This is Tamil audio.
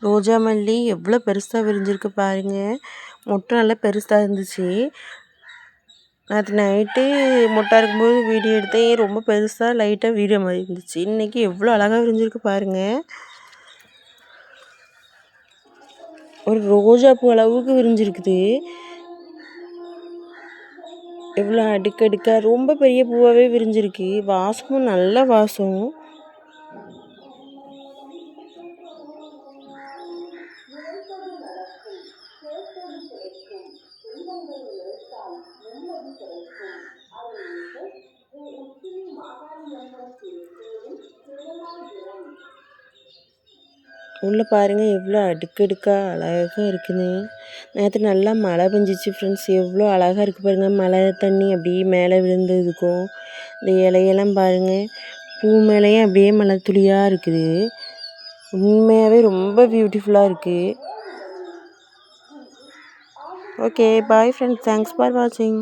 ரோஜா மல்லி எவ்வளோ பெருசாக விரிஞ்சிருக்கு பாருங்க. மொட்டு நல்லா பெருசாக இருந்துச்சு. நேற்று நைட்டு மொட்டாக இருக்கும்போது வீடியோ எடுத்தேன். ரொம்ப பெருசாக லைட்டாக வீடியோ மாதிரி இருந்துச்சு. இன்றைக்கி எவ்வளோ அழகாக விரிஞ்சிருக்கு பாருங்கள். ஒரு ரோஜா பூ அளவுக்கு விரிஞ்சிருக்குது. எவ்வளோ அடுக்கடுக்காக ரொம்ப பெரிய பூவாகவே விரிஞ்சிருக்கு. வாசமும் நல்ல வாசம். உள்ளே பாருங்கள் எவ்வளோ அடுக்கடுக்காக அழகாக இருக்குன்னு. நேற்று நல்லா மழை பெஞ்சிச்சு ஃப்ரெண்ட்ஸ். எவ்வளோ அழகாக இருக்குது பாருங்கள். மழை தண்ணி அப்படியே மேலே விழுந்ததுக்கும் இந்த இலையெல்லாம் பாருங்கள். பூ மேலேயும் அப்படியே மழை துளியாக இருக்குது. உண்மையாகவே ரொம்ப பியூட்டிஃபுல்லாக இருக்குது. Okay bye friends. Thanks for வாட்சிங்.